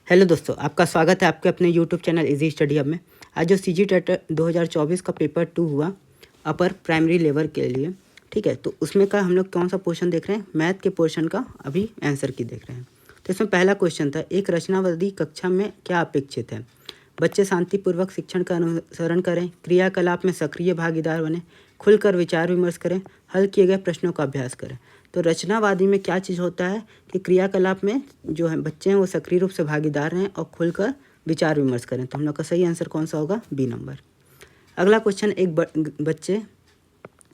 Hello दोस्तों, आपका स्वागत है आपके अपने YouTube channel easy study hub में। आज जो सी जी टेट 2024 का पेपर 2 हुआ अपर प्राइमरी लेवल के लिए, ठीक है, तो उसमें का हम लोग कौन सा पोर्शन देख रहे हैं? मैथ के पोर्शन का अभी आंसर की देख रहे हैं। तो इसमें पहला क्वेश्चन था, एक रचनावादी कक्षा में क्या अपेक्षित है? बच्चे शांतिपूर्वक शिक्षण का अनुसरण करें, क्रियाकलाप में सक्रिय भागीदार बने, खुलकर विचार विमर्श करें, हल किए गए प्रश्नों का अभ्यास करें। तो रचनावादी में क्या चीज़ होता है कि क्रियाकलाप में जो है बच्चे हैं वो सक्रिय रूप से भागीदार रहें और खुलकर विचार विमर्श करें। तो हम लोग का सही आंसर कौन सा होगा? B number. अगला क्वेश्चन, एक बच्चे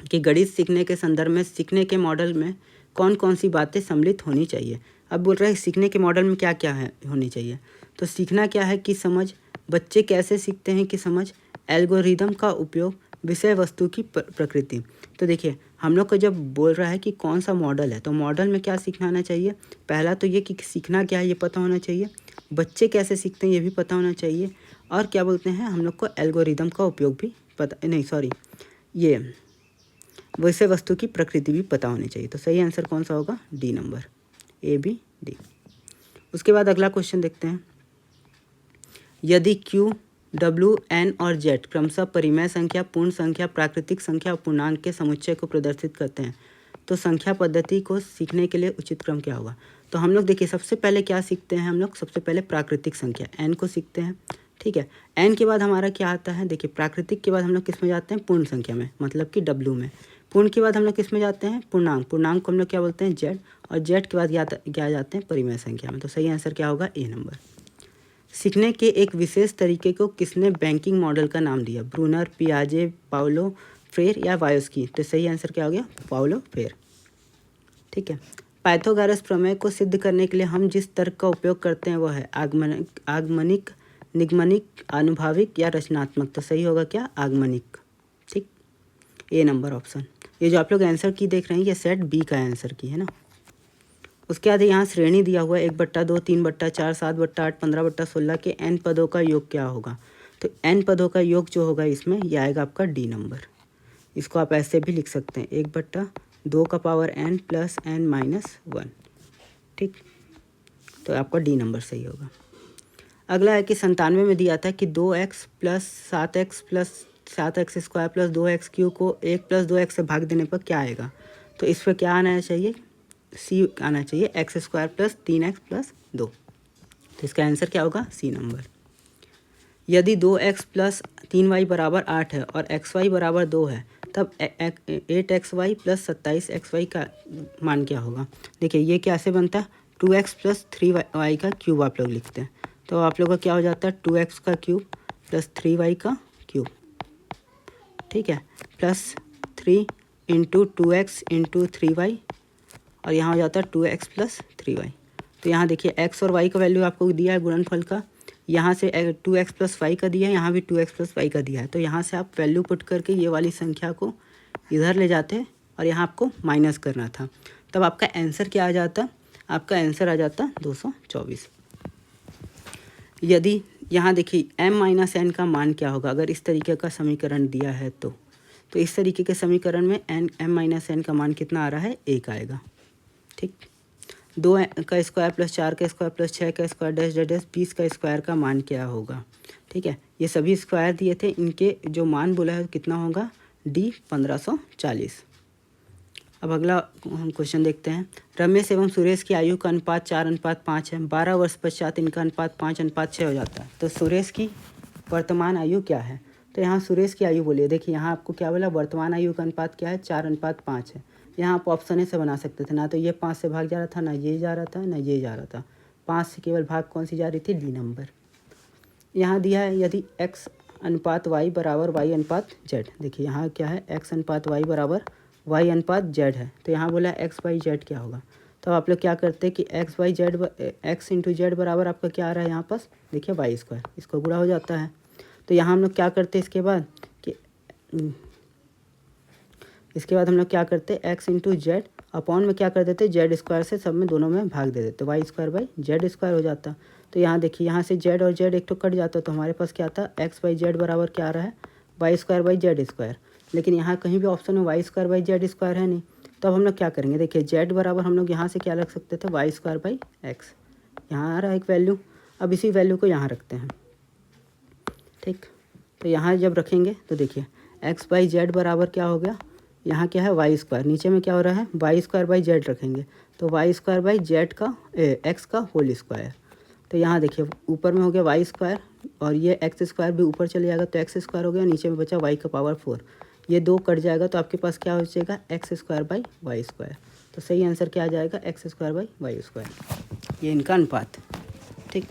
कि गणित सीखने के संदर्भ में सीखने के मॉडल में कौन कौन सी बातें सम्मिलित होनी चाहिए। अब बोल रहे हैं सीखने के मॉडल में क्या क्या है होनी चाहिए। तो सीखना क्या है कि समझ, बच्चे कैसे सीखते हैं कि समझ, एल्गोरिदम का उपयोग, विषय वस्तु की प्रकृति। तो देखिए हम लोग को जब बोल रहा है कि कौन सा मॉडल है, तो मॉडल में क्या सीखना आना चाहिए? पहला तो ये कि सीखना क्या है ये पता होना चाहिए, बच्चे कैसे सीखते हैं ये भी पता होना चाहिए, और क्या बोलते हैं हम लोग को एल्गोरिदम का उपयोग भी पता, नहीं सॉरी, ये विषय वस्तु की प्रकृति भी पता होनी चाहिए। तो सही आंसर कौन सा होगा? D number, A B D. उसके बाद अगला क्वेश्चन देखते हैं, यदि क्यू, डब्ल्यू, एन और जेड क्रमशः परिमेय संख्या, पूर्ण संख्या, प्राकृतिक संख्या और पूर्णांक के समुच्चय को प्रदर्शित करते हैं, तो संख्या पद्धति को सीखने के लिए उचित क्रम क्या होगा? तो हम लोग देखिए सबसे पहले क्या सीखते हैं, हम लोग सबसे पहले प्राकृतिक संख्या एन को सीखते हैं, ठीक है। एन के बाद हमारा क्या आता है? देखिए प्राकृतिक के बाद हम लोग किस में जाते हैं? पूर्ण संख्या में, मतलब कि डब्ल्यू में। पूर्ण के बाद हम लोग किस में जाते हैं? पूर्णांक। पूर्णांक को हम लोग क्या बोलते हैं? जेड। और जेड के बाद क्या जाते हैं? परिमेय संख्या में। तो सही आंसर क्या होगा? ए नंबर। सीखने के एक विशेष तरीके को किसने बैंकिंग मॉडल का नाम दिया? ब्रूनर, पियाजे, पाउलो फ्रेर या वायोस्की? तो सही आंसर क्या हो गया? पाउलो फ्रेर, ठीक है। पाइथागोरस प्रमेय को सिद्ध करने के लिए हम जिस तर्क का उपयोग करते हैं वो है आगमनिक, निगमनिक, आनुभाविक या रचनात्मक? तो सही होगा क्या? आगमनिक, ठीक, ए नंबर ऑप्शन। ये जो आप लोग आंसर की देख रहे हैं ये सेट बी का आंसर की है ना। उसके बाद यहाँ श्रेणी दिया हुआ है 1/2, 3/4, 7/8, 15/16 के n पदों का योग क्या होगा? तो n पदों का योग जो होगा इसमें यह आएगा आपका डी नंबर। इसको आप ऐसे भी लिख सकते हैं 1/2 का power n plus n minus 1, ठीक। तो आपका डी नंबर सही होगा। अगला है कि 97 में दिया था कि 2x plus 7x plus 7x square plus 2x³ को 1 प्लस 2x से भाग देने पर क्या आएगा? तो इस पर क्या आना चाहिए? सी आना चाहिए, x² प्लस 3x प्लस 2। तो इसका आंसर क्या होगा? C number. यदि 2x प्लस 3y बराबर 8 है और xy बराबर 2 है, तब 8xy प्लस 27xy का मान क्या होगा? देखिए ये कैसे बनता है? 2x प्लस 3y का क्यूब आप लोग लिखते हैं, तो आप लोग का क्या हो जाता है? 2x का क्यूब प्लस 3y का क्यूब, ठीक है, plus 3 into 2x into 3y, और यहाँ हो जाता है 2x प्लस 3y। तो यहाँ देखिए x और y का वैल्यू आपको दिया है गुणनफल का, यहाँ से 2x प्लस y का दिया है, यहाँ भी 2x प्लस y का दिया है। तो यहाँ से आप वैल्यू पुट करके ये वाली संख्या को इधर ले जाते और यहाँ आपको माइनस करना था, तब आपका आंसर क्या आ जाता? आपका आंसर आ जाता 224। यदि यहाँ देखिए m-n का मान क्या होगा अगर इस तरीके का समीकरण दिया है तो इस तरीके के समीकरण में m-n का मान कितना आ रहा है? 1 आएगा, ठीक। 2 का स्क्वायर प्लस 4 का स्क्वायर प्लस 6 का स्क्वायर डैश डैश डैश 20 का स्क्वायर का मान क्या होगा? ठीक है, ये सभी स्क्वायर दिए थे, इनके जो मान बोला है कितना होगा? डी 1540। अब अगला हम क्वेश्चन देखते हैं, रमेश एवं सुरेश की आयु का अनुपात 4:5 है, 12 वर्ष पश्चात इनका अनुपात 5:6 हो जाता है, तो सुरेश की वर्तमान आयु क्या है? तो यहाँ सुरेश की आयु बोलिए, देखिए यहाँ आपको क्या बोला? वर्तमान आयु का अनुपात क्या है? 4:5 है। यहाँ आप ऑप्शन ए से बना सकते थे, ना तो ये 5 से भाग जा रहा था, ना ये जा रहा था, ना ये जा रहा था, 5 से केवल भाग कौन सी जा रही थी? D number. यहाँ दिया है यदि x अनुपात y बराबर y अनुपात z, देखिए यहाँ क्या है? x अनुपात y बराबर y अनुपात z है, तो यहाँ बोला x y z क्या होगा? तो आप लोग क्या करते हैं कि x इंटू जेड बराबर आपका क्या आ रहा है यहाँ पास? देखिए y², इसको गुणा हो जाता है। तो यहाँ हम लोग क्या करते हैं इसके बाद कि हम लोग क्या करते हैं? x इंटू जेड अपॉन में क्या कर देते? z² से सब में दोनों में भाग दे देते, y² हो जाता। तो यहाँ देखिए यहाँ से z और z एक तो कट जाता, तो हमारे पास क्या आता? x/z बराबर क्या आ रहा है? y²/z²। लेकिन यहाँ कहीं भी ऑप्शन में y²/z² है नहीं, तो अब हम लोग क्या करेंगे? देखिए z बराबर हम लोग यहाँ से क्या रख सकते थे? y² बाई एक्स, यहाँ आ रहा है एक वैल्यू। अब इसी वैल्यू को यहाँ रखते हैं, ठीक। तो यहाँ जब रखेंगे तो देखिए एक्स बाई जेड बराबर क्या हो गया, यहाँ क्या है वाई स्क्वायर, नीचे में क्या हो रहा है वाई स्क्वायर बाई जेड रखेंगे तो वाई स्क्वायर बाई जेड का एक्स का होल स्क्वायर। तो यहाँ देखिए ऊपर में हो गया वाई स्क्वायर और ये एक्स स्क्वायर भी ऊपर चले जाएगा तो एक्स स्क्वायर हो गया, नीचे में बचा वाई का पावर 4, ये 2 कट जाएगा तो आपके पास क्या हो जाएगा X square by Y square. तो सही आंसर क्या आ जाएगा X square by Y square, ये इनका अनुपात, ठीक।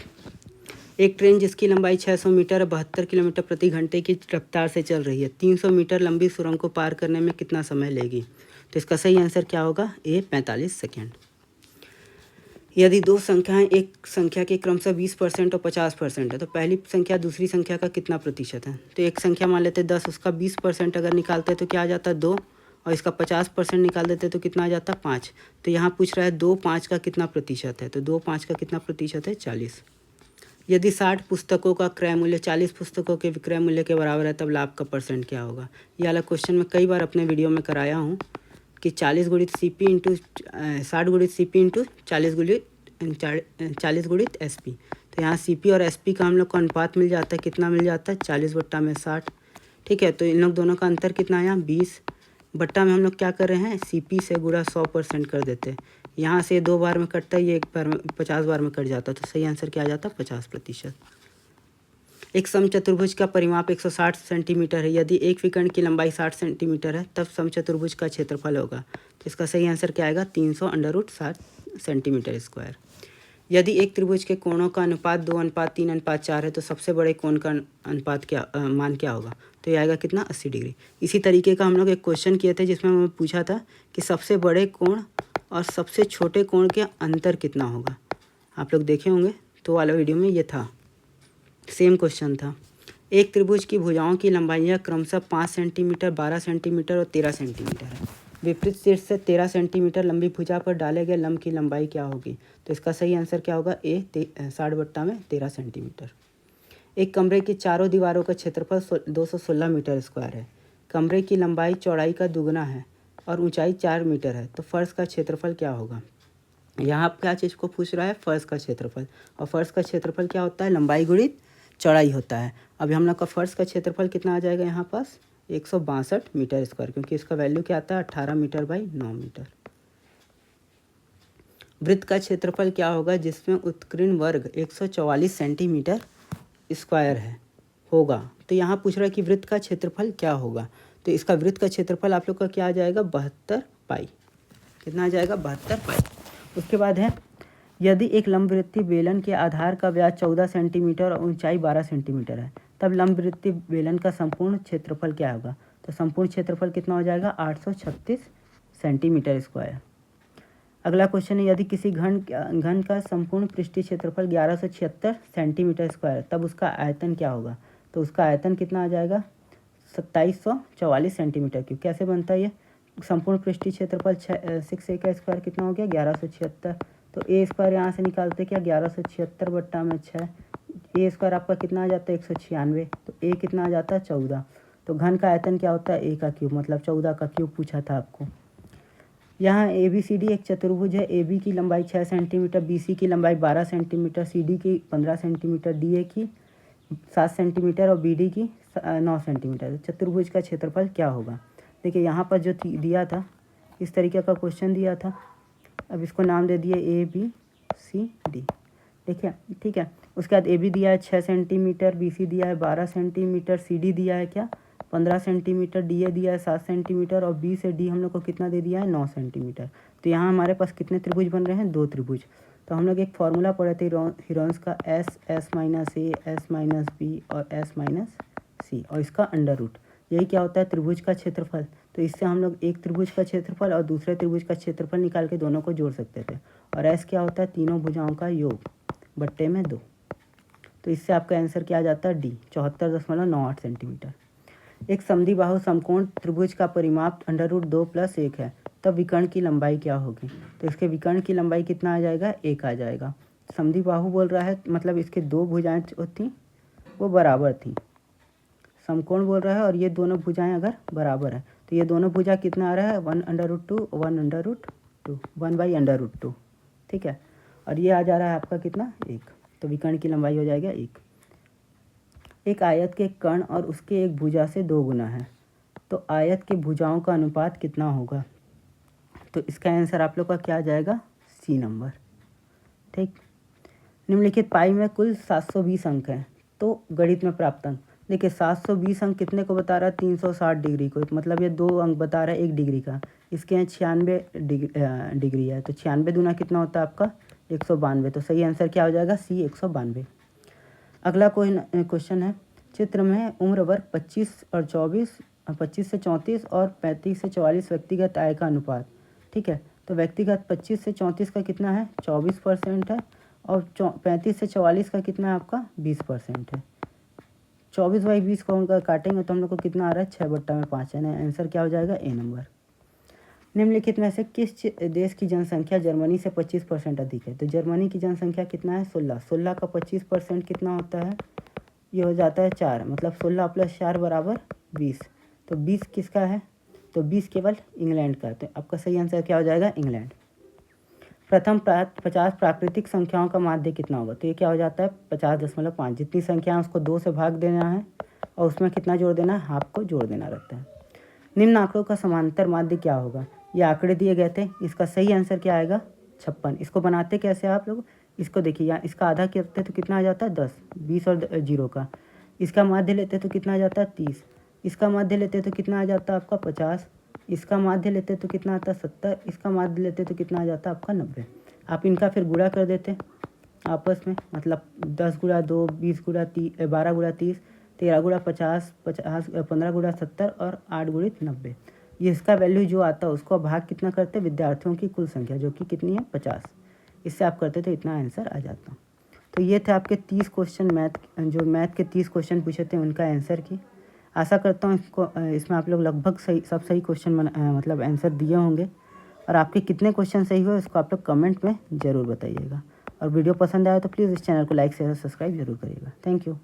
एक ट्रेन जिसकी लंबाई 600 मीटर 72 किलोमीटर प्रति घंटे की रफ्तार से चल रही है 300 मीटर लंबी सुरंग को पार करने में कितना समय लेगी। तो इसका सही आंसर क्या होगा ए 45 सेकेंड। यदि दो संख्याएं एक संख्या के क्रमशः 20% और 50% है तो पहली संख्या दूसरी संख्या का कितना प्रतिशत है। तो एक संख्या मान लेते 10, उसका 20% अगर निकालते तो क्या आ जाता 2 और इसका 50% निकाल देते तो कितना आ जाता 5। तो यहाँ पूछ रहा है 2 5 का कितना प्रतिशत है, तो 2 5 का कितना प्रतिशत है 40। यदि 60 पुस्तकों का क्रय मूल्य 40 पुस्तकों के विक्रय मूल्य के बराबर है तब लाभ का परसेंट क्या होगा। ये वाला क्वेश्चन मैं कई बार अपने वीडियो में कराया हूँ कि 40 गुणित सी पी इंटू 60 गुणित सी पी इंटू 40 गुणित एस पी। तो यहाँ सी पी और एस पी का हम लोग को अनुपात मिल जाता है, कितना मिल जाता है 40 बट्टा में 60, ठीक है। तो इन लोग दोनों का अंतर कितना है यहाँ 20 बट्टा में हम लोग क्या कर रहे हैं सी पी से गुणा 100% कर देते हैं। यहाँ से 2 बार में कटता है, ये 1 बार में 50 बार में कट जाता है, तो सही आंसर क्या आ जाता है 50%। एक समचतुर्भुज का परिमाप 160 सेंटीमीटर है। यदि एक विकर्ण की लंबाई 60 सेंटीमीटर है तब समचतुर्भुज का क्षेत्रफल होगा। तो इसका सही आंसर क्या आएगा 300√60 सेंटीमीटर स्क्वायर। यदि एक त्रिभुज के कोणों का अनुपात 2:3:4 है तो सबसे बड़े कोण का अनुपात क्या मान क्या होगा। तो ये आएगा कितना 80 डिग्री। इसी तरीके का हम लोग एक क्वेश्चन किए थे जिसमें हमें पूछा था कि सबसे बड़े कोण और सबसे छोटे कोण के अंतर कितना होगा। आप लोग देखे होंगे, तो वाला वीडियो में ये था, सेम क्वेश्चन था। एक त्रिभुज की भुजाओं की लंबाइयाँ क्रमशः 5 सेंटीमीटर 12 सेंटीमीटर और 13 सेंटीमीटर है। विपरीत शीर्ष से 13 सेंटीमीटर लंबी भुजा पर डाले गए लंब की लंबाई क्या होगी। तो इसका सही आंसर क्या होगा ए 60 बट्टा में 13 सेंटीमीटर। एक कमरे की चारों दीवारों का क्षेत्रफल 216 मीटर स्क्वायर है। कमरे की लंबाई चौड़ाई का दुगना है और ऊंचाई 4 मीटर है तो फर्श का क्षेत्रफल क्या होगा। यहाँ आप क्या चीज़ को पूछ रहा है फर्श का क्षेत्रफल, और फर्श का क्षेत्रफल क्या होता है लंबाई गुणित चौड़ाई होता है। अभी हम लोग का फर्श का क्षेत्रफल कितना आ जाएगा यहाँ पास 162 मीटर स्क्वायर, क्योंकि इसका वैल्यू क्या आता है 18 मीटर बाई 9 मीटर। वृत्त का क्षेत्रफल क्या होगा जिसमें उत्कीर्ण वर्ग 144 सेंटीमीटर स्क्वायर है होगा। तो यहाँ पूछ रहा है कि वृत्त का क्षेत्रफल क्या होगा। तो इसका वृत्त का क्षेत्रफल आप लोग का क्या आ जाएगा 72 पाई। कितना आ जाएगा 72 पाई। उसके बाद है यदि एक लंबवृत्तीय बेलन के आधार का व्यास 14 सेंटीमीटर और ऊंचाई 12 सेंटीमीटर है तब लंबवृत्तीय बेलन का संपूर्ण क्षेत्रफल क्या होगा। तो संपूर्ण क्षेत्रफल कितना हो जाएगा 836 सेंटीमीटर स्क्वायर। अगला क्वेश्चन है यदि किसी घन का संपूर्ण पृष्ठीय क्षेत्रफल 1176 सेंटीमीटर स्क्वायर तब उसका आयतन क्या होगा। तो उसका आयतन कितना आ जाएगा 2744 सेंटीमीटर क्यूब। कैसे बनता है ये संपूर्ण पृष्ठीय क्षेत्रफल 6 का स्क्वायर कितना हो गया 1176। तो ए स्क्वायर यहाँ से निकालते क्या 1176 बट्टा में 6, ए स्क्वायर आपका कितना आ जाता है 196। तो ए कितना आ जाता है 14। तो घन का आयतन क्या होता है ए का क्यूब, मतलब 14 का क्यूब पूछा था आपको। यहाँ ए बी सी डी एक चतुर्भुज है। ए बी की लंबाई 6 सेंटीमीटर, बी सी की लंबाई 12 सेंटीमीटर, सी डी की 15 सेंटीमीटर, डी ए की 7 सेंटीमीटर और बी डी की 9 सेंटीमीटर। चतुर्भुज का क्षेत्रफल क्या होगा। देखिए यहाँ पर जो दिया था इस तरीके का क्वेश्चन दिया था। अब इसको नाम दे दिए ए बी सी डी। देखिए ठीक है। उसके बाद ए बी दिया है 6 सेंटीमीटर, बी सी दिया है 12 सेंटीमीटर, सी डी दिया है क्या 15 सेंटीमीटर, डी ए दिया है 7 सेंटीमीटर और बी से डी हम लोग को कितना दे दिया है 9 सेंटीमीटर। तो यहाँ हमारे पास कितने त्रिभुज बन रहे हैं 2 त्रिभुज। तो हम लोग एक फार्मूला पढ़े थे हीरोन्स का एस माइनस ए, एस माइनस बी और एस माइनस सी और इसका अंडर रूट। यही क्या होता है त्रिभुज का क्षेत्रफल। तो इससे हम लोग एक त्रिभुज का क्षेत्रफल और दूसरे त्रिभुज का क्षेत्रफल निकाल के दोनों को जोड़ सकते थे। और एस क्या होता है तीनों भुजाओं का योग बट्टे में 2। तो इससे आपका आंसर क्या आ जाता है डी 74.98 सेंटीमीटर। एक समद्विबाहु समकोण त्रिभुज का परिमाप √2 + 1 है तब विकर्ण की लंबाई क्या होगी। तो इसके विकर्ण की लंबाई कितना आ जाएगा 1 आ जाएगा। समद्विबाहु बोल रहा है मतलब इसके 2 भुजाएं थी वो बराबर थी। समकोण बोल रहा है और ये दोनों भुजाएं अगर बराबर है तो ये दोनों भुजा कितना आ रहा है 1/2 1/2 1/√2। ठीक है। और ये आ जा रहा है आपका कितना 1। तो विकर्ण की लंबाई हो जाएगा 1। एक आयत के कर्ण और उसके एक भुजा से 2 गुना है, तो आयत के भुजाओं का अनुपात कितना होगा? तो इसका आंसर आप लोग का क्या आ जाएगा? C number. ठीक। निम्नलिखित पाई में कुल 720 अंक हैं, तो गणित में प्राप्त अंक। देखिए 720 अंक कितने को बता रहा है? 360 डिग्री को, मतलब ये 2 अंक बता रहा है 1 डिग्री का। इसके यहाँ 96 डिग्री है, तो 96 दूना कितना होता है आपका? 192। तो सही आंसर क्या हो जाएगा? सी 192। अगला क्वेश्चन है, चित्र में उम्र वर्ग 25 से 34 और 35 से 44 व्यक्तिगत आय का अनुपात। ठीक है, तो व्यक्तिगत 25 से 34 का कितना है? 24% है, और 35 से 44 का कितना है आपका? 20% है। 24/20 को उनका काटेंगे तो हम लोग को कितना आ रहा है? 6/5 है ना। आंसर क्या हो जाएगा? ए नंबर। निम्नलिखित में से किस देश की जनसंख्या जर्मनी से 25% अधिक है? तो जर्मनी की जनसंख्या कितना है? 16। 16 का 25% कितना होता है? ये हो जाता है 4, मतलब 16 + 4 = 20। तो 20 किसका है? तो 20 केवल इंग्लैंड का। तो आपका सही आंसर क्या हो जाएगा? इंग्लैंड। प्रथम 50 प्राकृतिक संख्याओं का माध्य कितना होगा? तो ये क्या हो जाता है? 50.5। जितनी संख्या है उसको 2 से भाग देना है और उसमें कितना जोड़ देना है? हाफ को जोड़ देना रहता है। निम्न आंकड़ों का समांतर माध्य क्या होगा? ये आंकड़े दिए गए थे, इसका सही आंसर क्या आएगा? 56। इसको बनाते कैसे आप लोग? इसको देखिए, यहाँ इसका आधा करते तो कितना आ जाता है? 10। 20 और 0 का। इसका माध्य लेते तो कितना आ जाता है? 30। इसका माध्य लेते तो कितना आ जाता है आपका? 50। इसका माध्य लेते तो कितना आता है? 70। इसका माध्य लेते तो कितना आ जाता है आपका? 90। आप इनका फिर गुणा कर देते आपस में, मतलब 10 × 2 20 × 30 12 × 30 13 × 50 15 × 70 और 8 × 90। ये इसका वैल्यू जो आता है उसको भाग कितना करते हैं? विद्यार्थियों की कुल संख्या, जो कि कितनी है? 50। इससे आप करते तो इतना आंसर आ जाता। तो ये थे आपके 30 क्वेश्चन मैथ के 30 क्वेश्चन पूछे थे, उनका आंसर की। आशा करता हूँ इसमें आप लोग लगभग सब सही क्वेश्चन मतलब आंसर दिए होंगे। और आपके कितने क्वेश्चन सही हुए इसको आप लोग कमेंट में ज़रूर बताइएगा। और वीडियो पसंद आया तो प्लीज़ इस चैनल को लाइक शेयर और सब्सक्राइब जरूर करिएगा। Thank you.